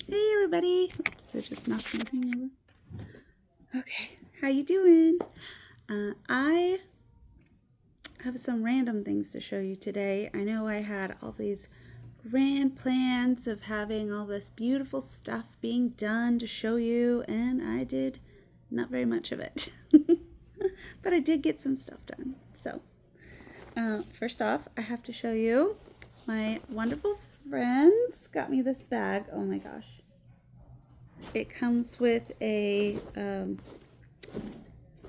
Hey everybody! Oops, I just knocked something over. Okay, how you doing? I have some random things to show you today. I know I had all these grand plans of having all this beautiful stuff being done to show you, and I did not very much of it. But I did get some stuff done. So, first off, I have to show you my wonderful friends got me this bag. Oh my gosh. It comes with a,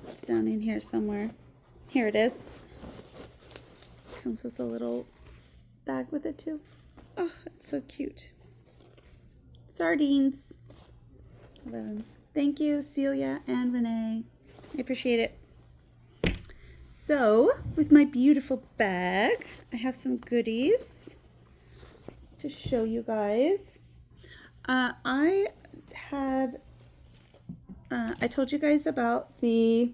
it's down in here somewhere. Here it is. Comes with a little bag with it too. Oh, it's so cute. Sardines. Thank you, Celia and Renee. I appreciate it. So, with my beautiful bag, I have some goodies to show you guys. I told you guys about the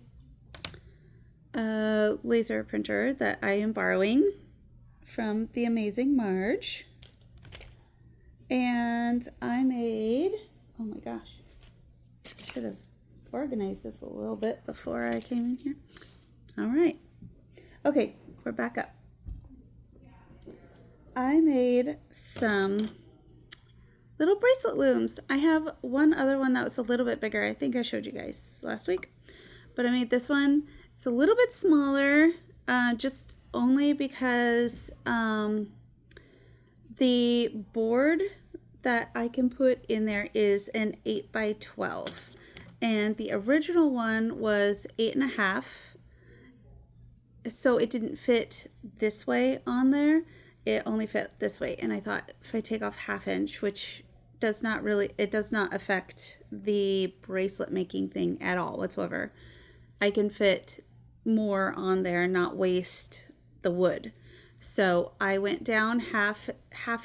laser printer that I am borrowing from the amazing Marge. And I made, oh my gosh, I should have organized this a little bit before I came in here. All right. Okay, we're back up. I made some little bracelet looms. I have one other one that was a little bit bigger. I think I showed you guys last week. But I made this one. It's a little bit smaller, just only because the board that I can put in there is an 8 by 12. And the original one was 8.5. So it didn't fit this way on there. It only fit this way. And I thought if I take off 1/2 inch, which does not affect the bracelet making thing at all whatsoever, I can fit more on there and not waste the wood. So I went down half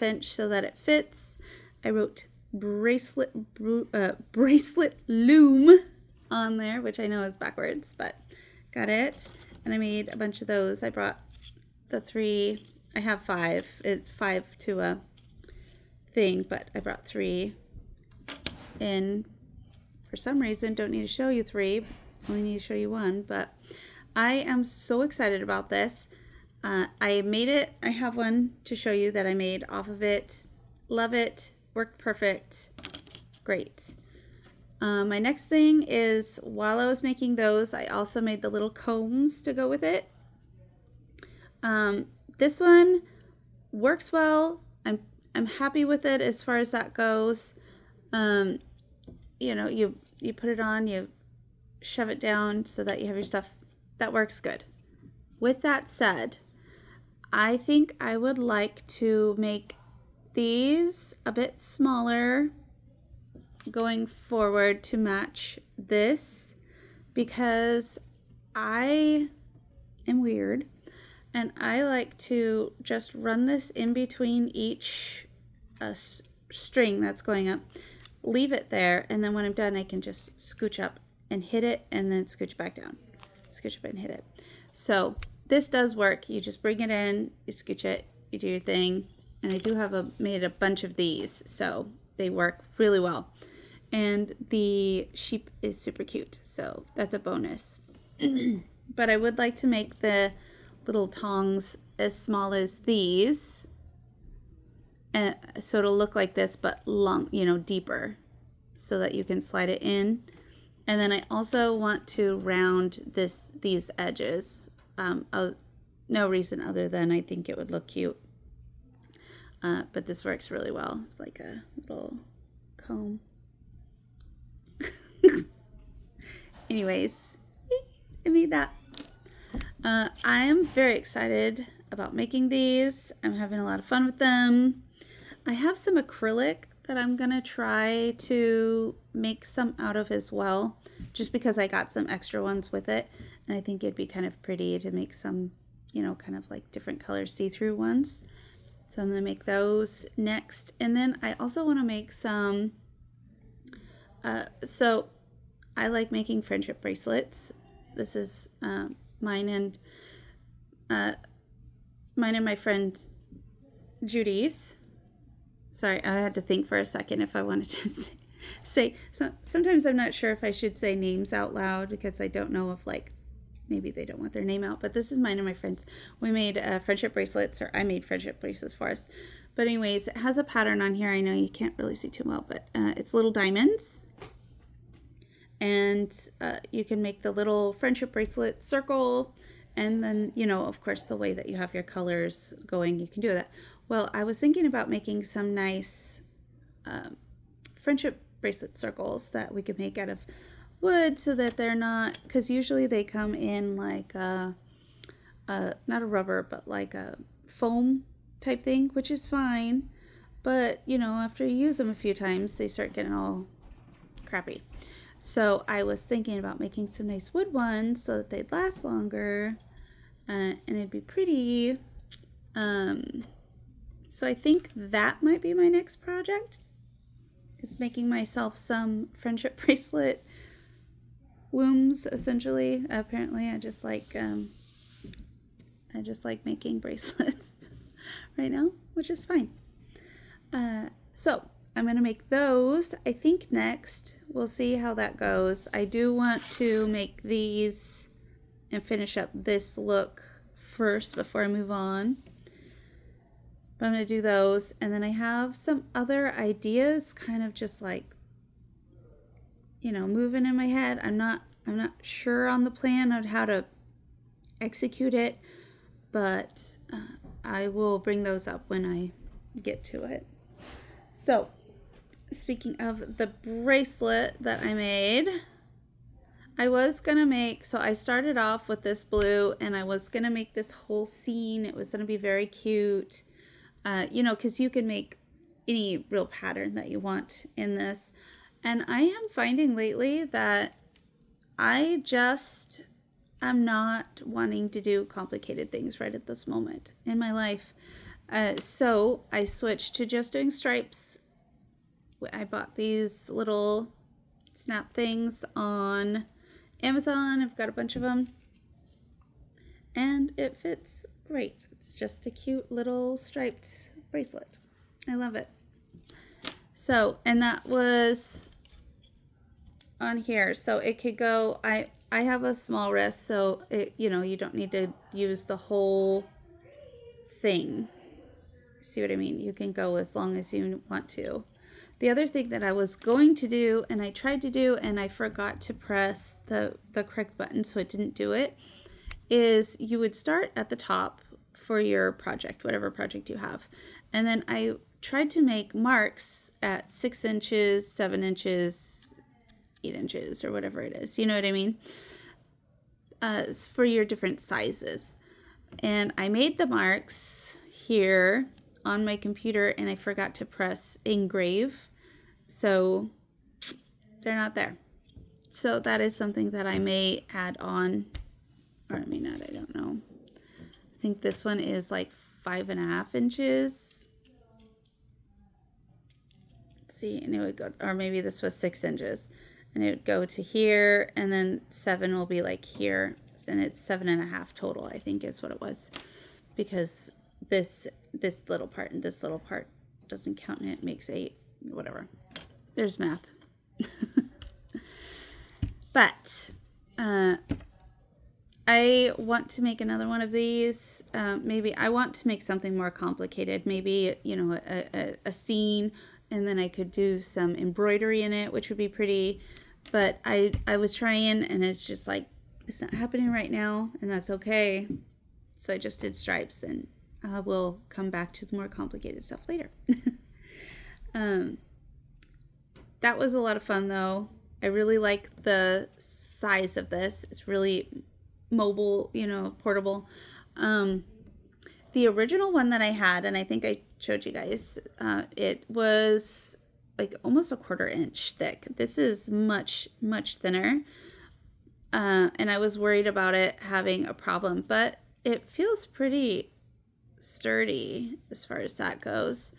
inch so that it fits. I wrote bracelet loom on there, which I know is backwards, but got it. And I made a bunch of those. I brought the 3. I have 5. It's 5 to a thing, but I brought 3 in. For some reason, don't need to show you 3. Only need to show you 1, but I am so excited about this. I made it. I have one to show you that I made off of it. Love it. Worked perfect. Great. My next thing is, while I was making those, I also made the little combs to go with it. This one works well. I'm happy with it as far as that goes. You know, you put it on, you shove it down so that you have your stuff. That works good. With that said, I think I would like to make these a bit smaller going forward to match this, because I am weird and I like to just run this in between each string that's going up, leave it there, and then when I'm done I can just scooch up and hit it and then scooch back down, scooch up and hit it. So this does work. You just bring it in, you scooch it, you do your thing, and I do have made a bunch of these, so they work really well. And the sheep is super cute, so that's a bonus. But I would like to make the little tongs as small as these, so it'll look like this but long, deeper, so that you can slide it in. And then I also want to round these edges. No reason other than I think it would look cute. But this works really well, like a little comb. Anyways, I made that. I am very excited about making these. I'm having a lot of fun with them. I have some acrylic that I'm gonna try to make some out of as well, just because I got some extra ones with it, and I think it'd be kind of pretty to make some, kind of like different color see-through ones. So I'm gonna make those next. And then I also want to make some, so I like making friendship bracelets. This is mine and my friend Judy's. Sorry, I had to think for a second if I wanted to say so, sometimes I'm not sure if I should say names out loud because I don't know if like maybe they don't want their name out, but this is mine and my friends. We made friendship bracelets, or I made friendship bracelets for us. But anyways, it has a pattern on here. I know you can't really see too well, but it's little diamonds. And you can make the little friendship bracelet circle. And then, you know, of course, the way that you have your colors going, you can do that. Well, I was thinking about making some nice friendship bracelet circles that we could make out of wood so that they're not, because usually they come in like not a rubber, but like a foam type thing, which is fine. But, you know, after you use them a few times, they start getting all crappy. So I was thinking about making some nice wood ones so that they'd last longer and it'd be pretty. So I think that might be my next project, is making myself some friendship bracelet looms, essentially. Apparently I just like making bracelets right now, which is fine. So I'm going to make those. I think next we'll see how that goes. I do want to make these and finish up this look first before I move on. But I'm going to do those, and then I have some other ideas kind of just like, you know, moving in my head. I'm not sure on the plan of how to execute it, but I will bring those up when I get to it. So, speaking of the bracelet that I made, I was gonna make, so I started off with this blue and I was gonna make this whole scene. It was gonna be very cute, you know, because you can make any real pattern that you want in this. And I am finding lately that I just am not wanting to do complicated things right at this moment in my life. So I switched to just doing stripes. I bought these little snap things on Amazon. I've got a bunch of them. And it fits great. It's just a cute little striped bracelet. I love it. So, and that was on here. So it could go, I have a small wrist, so it, you know, you don't need to use the whole thing. See what I mean? You can go as long as you want to. The other thing that I was going to do, and I tried to do, and I forgot to press the correct button, so it didn't do it, is you would start at the top for your project, whatever project you have. And then I tried to make marks at 6 inches, 7 inches, 8 inches, or whatever it is. You know what I mean? For your different sizes. And I made the marks here on my computer, and I forgot to press engrave, so they're not there. So that is something that I may add on, or I may not, I don't know. I think this one is like 5.5 inches. Let's see, and it would go, or maybe this was 6 inches, and it would go to here, and then 7 will be like here, and it's 7.5 total, I think is what it was, because this little part and this little part doesn't count, and it makes 8, whatever. There's math. But I want to make another one of these. Maybe I want to make something more complicated. Maybe, you know, a scene, and then I could do some embroidery in it, which would be pretty. But I was trying, and it's just like, it's not happening right now, and that's okay. So I just did stripes, and we'll come back to the more complicated stuff later. That was a lot of fun, though. I really like the size of this. It's really mobile, you know, portable. The original one that I had, and I think I showed you guys, it was like almost a 1/4 inch thick. This is much, much thinner. And I was worried about it having a problem, but it feels pretty sturdy as far as that goes.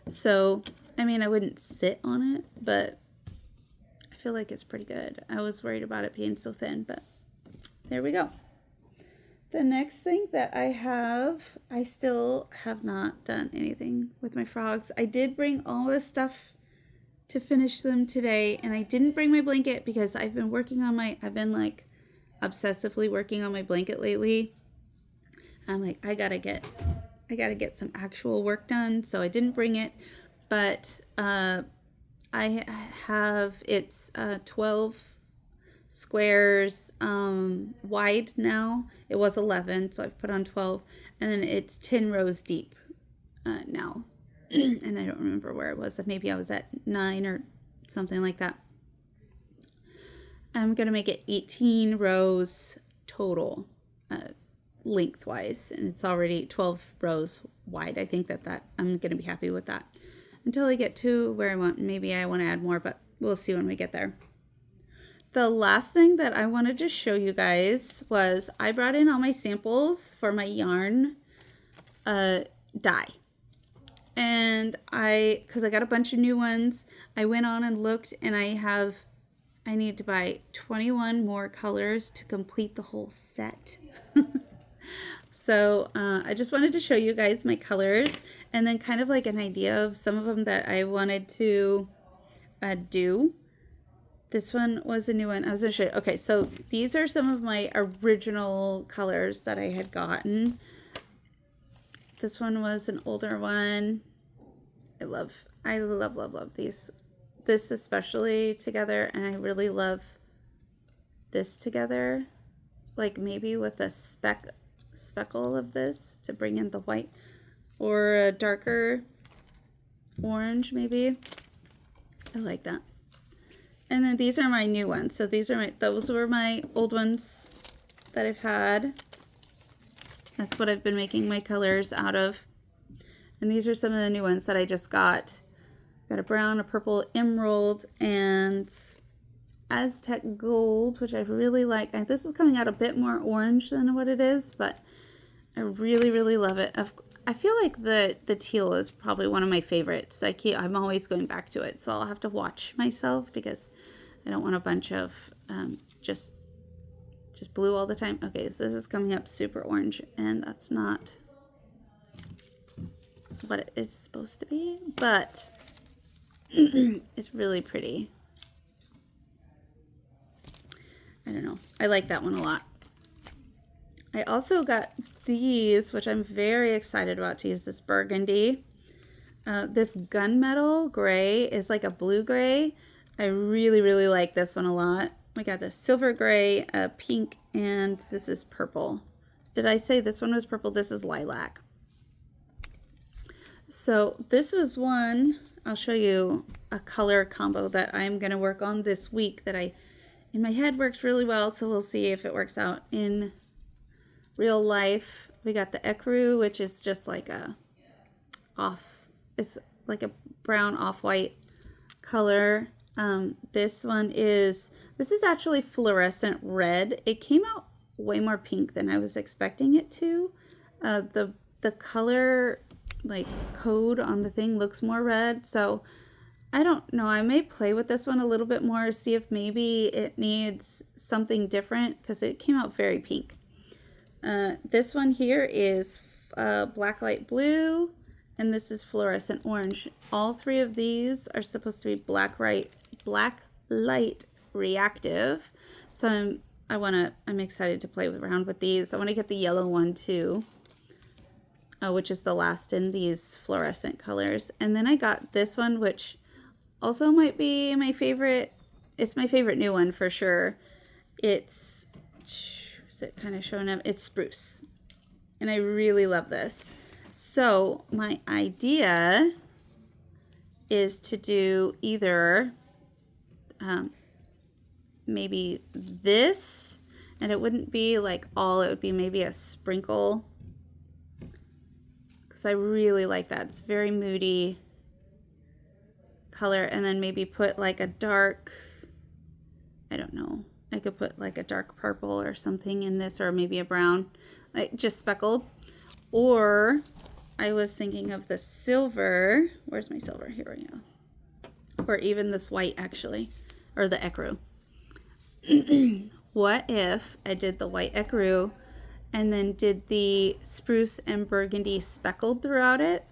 So, I mean, I wouldn't sit on it, but I feel like it's pretty good. I was worried about it being so thin, but there we go. The next thing that I still have not done anything with my frogs. I did bring all this stuff to finish them today, and I didn't bring my blanket because I've been like obsessively working on my blanket lately. I'm like, I gotta get some actual work done, so I didn't bring it, but I have, it's 12 squares wide now. It was 11, so I've put on 12, and then it's 10 rows deep now. And I don't remember where it was. Maybe I was at 9 or something like that. I'm gonna make it 18 rows total lengthwise, and it's already 12 rows wide. I think that I'm gonna be happy with that until I get to where I want. Maybe I want to add more, but we'll see when we get there. The last thing that I wanted to show you guys was I brought in all my samples for my yarn dye. And because I got a bunch of new ones, I went on and looked, and I need to buy 21 more colors to complete the whole set. So I just wanted to show you guys my colors, and then kind of like an idea of some of them that I wanted to do. This one was a new one. I was going to show you. Okay, so these are some of my original colors that I had gotten. This one was an older one. I love these. This especially together, and I really love this together. Like maybe with a speckle of this to bring in the white, or a darker orange maybe. I like that. And then these are my new ones. So those were my old ones that I've had. That's what I've been making my colors out of. And these are some of the new ones that I just got. Got a brown, a purple, emerald, and Aztec gold, which I really like. And this is coming out a bit more orange than what it is, but I really, really love it. I feel like the teal is probably one of my favorites. I'm always going back to it, so I'll have to watch myself because I don't want a bunch of just blue all the time. Okay, so this is coming up super orange, and that's not what it is supposed to be, but it's really pretty. I don't know. I like that one a lot. I also got these, which I'm very excited about to use. This burgundy. This gunmetal gray is like a blue gray. I really, really like this one a lot. We got a silver gray, a pink, and this is purple. Did I say this one was purple? This is lilac. So this was one, I'll show you a color combo that I'm going to work on this week that in my head works really well. So we'll see if it works out in real life. We got the ecru, which is just like it's like a brown off-white color. This is actually fluorescent red. It came out way more pink than I was expecting it to. The color like code on the thing looks more red, so I don't know. I may play with this one a little bit more, see if maybe it needs something different because it came out very pink. This one here is black light blue, and this is fluorescent orange. All three of these are supposed to be black light reactive. So I'm excited to play around with these. I want to get the yellow one too, which is the last in these fluorescent colors. And then I got this one, which also might be my favorite. It's my favorite new one for sure. Is it kind of showing up? It's spruce. And I really love this. So my idea is to do either maybe this, and it wouldn't be like all, it would be maybe a sprinkle, because I really like that. It's very moody color. And then maybe put like a dark, I don't know, I could put like a dark purple or something in this, or maybe a brown, like just speckled. Or I was thinking of the silver. Where's my silver? Here we go. Or even this white, actually, or the ecru. What if I did the white ecru and then did the spruce and burgundy speckled throughout it,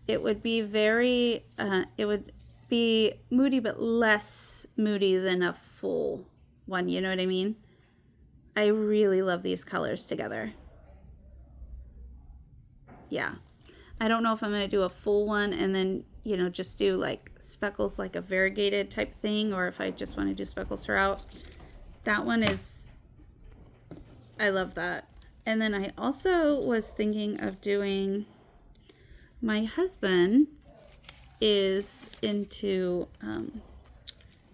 it would be very, it would be moody, but less moody than a full one. You know what I mean? I really love these colors together. Yeah. I don't know if I'm going to do a full one and then, you know, just do like speckles, like a variegated type thing, or if I just want to do speckles throughout. That one is, I love that. And then I also was thinking of doing, my husband is into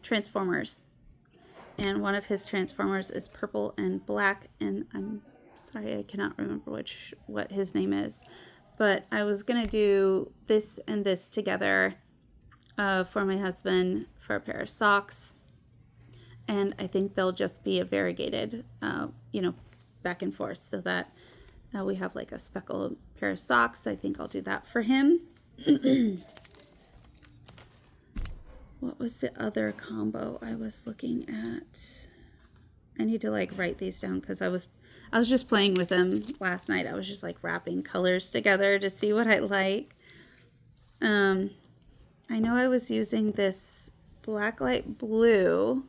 Transformers. And one of his Transformers is purple and black. And I'm sorry, I cannot remember what his name is. But I was going to do this and this together for my husband for a pair of socks. And I think they'll just be a variegated, you know, back and forth so that we have like a speckled pair of socks. I think I'll do that for him. What was the other combo I was looking at? I need to like write these down because I was just playing with them last night. I was just like wrapping colors together to see what I like. I know I was using this blacklight blue.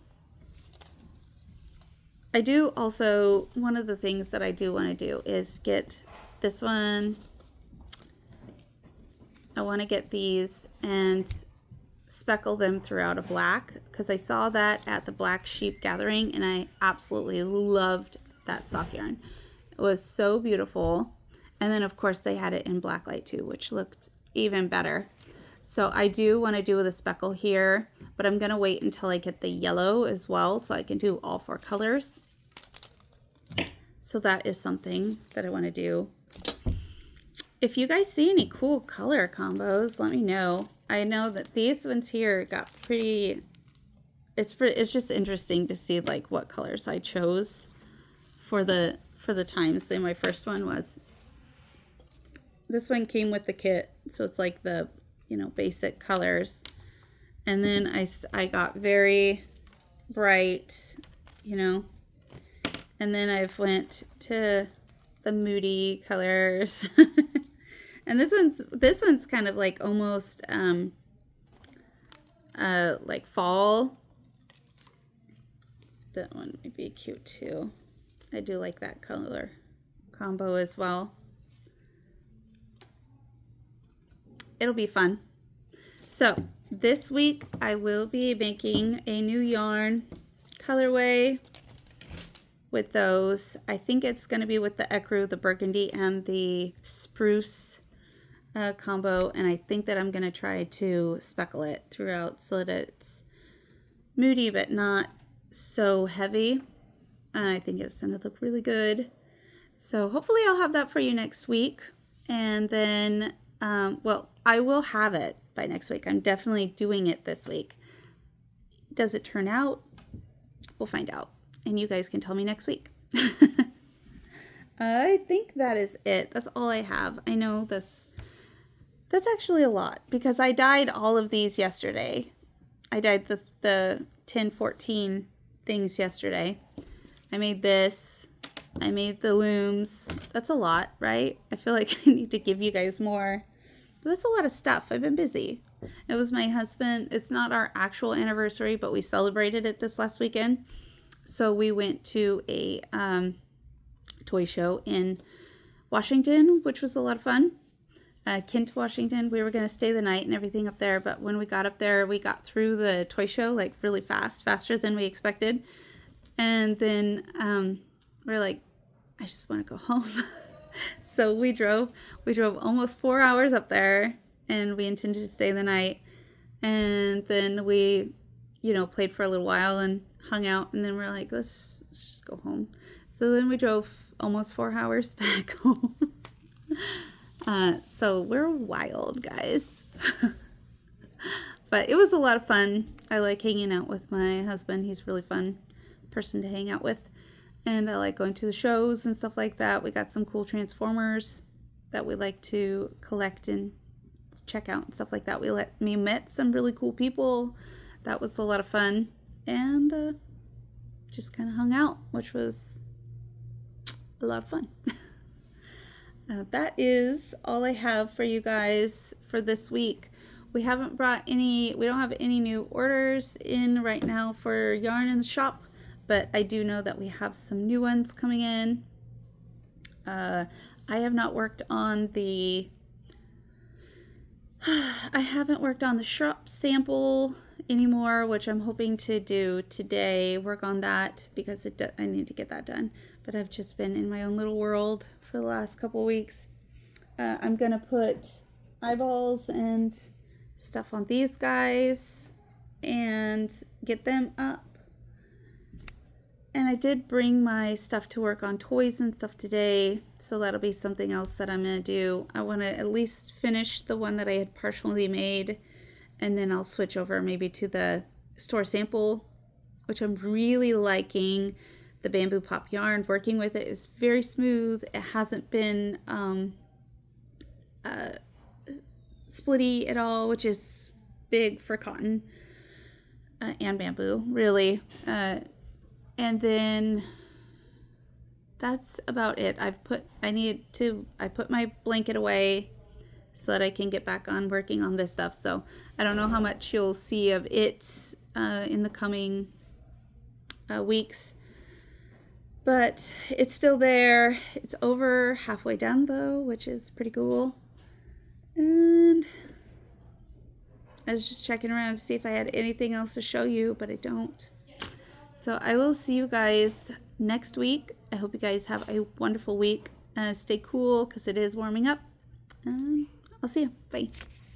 I do also, one of the things that I do want to do is get this one. I want to get these and speckle them throughout a black because I saw that at the Black Sheep Gathering and I absolutely loved that sock yarn. It was so beautiful. And then of course they had it in blacklight too, which looked even better. So I do want to do with a speckle here, but I'm going to wait until I get the yellow as well so I can do all 4 colors. So that is something that I want to do. If you guys see any cool color combos, let me know. I know that these ones here got pretty, it's just interesting to see like what colors I chose for the times. So my first one was, this one came with the kit. So it's like the, you know, basic colors. And then I got very bright, you know, and then I've went to the moody colors. And this one's kind of like almost like fall. That one might be cute too. I do like that color combo as well. It'll be fun. So this week I will be making a new yarn colorway with those. I think it's going to be with the ecru, the burgundy, and the spruce combo, and I think that I'm going to try to speckle it throughout so that it's moody but not so heavy. I think it's going to look really good. So hopefully I'll have that for you next week. And then, well, I will have it by next week. I'm definitely doing it this week. Does it turn out? We'll find out. And you guys can tell me next week. I think that is it. That's all I have. I know that's actually a lot because I dyed all of these yesterday. I dyed the 10-14 things yesterday. I made this. I made the looms. That's a lot, right? I feel like I need to give you guys more. But that's a lot of stuff. I've been busy. It was my husband. It's not our actual anniversary, but we celebrated it this last weekend. So we went to a toy show in Washington, which was a lot of fun. Kent, Washington. We were going to stay the night and everything up there, but when we got up there, we got through the toy show like really fast, faster than we expected. And then we're like, I just want to go home. So we drove almost 4 hours up there, and we intended to stay the night. And then we, you know, played for a little while and hung out, and then we're like, let's just go home. So then we drove almost 4 hours back home. So we're wild, guys. But it was a lot of fun. I like hanging out with my husband. He's a really fun person to hang out with. And I like going to the shows and stuff like that. We got some cool Transformers that we like to collect and check out and stuff like that. We met some really cool people. That was a lot of fun. And just kind of hung out, which was a lot of fun. That is all I have for you guys for this week. We don't have any new orders in right now for yarn in the shop, but I do know that we have some new ones coming in. I have not worked on the I haven't worked on the shop sample anymore, which I'm hoping to do today, work on that because I need to get that done. But I've just been in my own little world for the last couple weeks. I'm gonna put eyeballs and stuff on these guys and get them up. And I did bring my stuff to work on toys and stuff today, so that'll be something else that I'm gonna do. I want to at least finish the one that I had partially made, and then I'll switch over maybe to the store sample, which I'm really liking. The bamboo pop yarn, working with it is very smooth. It hasn't been splitty at all, which is big for cotton and bamboo, really. And then that's about it. I put my blanket away so that I can get back on working on this stuff. So I don't know how much you'll see of it in the coming weeks, but it's still there. It's over halfway done though, which is pretty cool. And I was just checking around to see if I had anything else to show you, but I don't. So I will see you guys next week. I hope you guys have a wonderful week. Stay cool because it is warming up. I'll see you. Bye.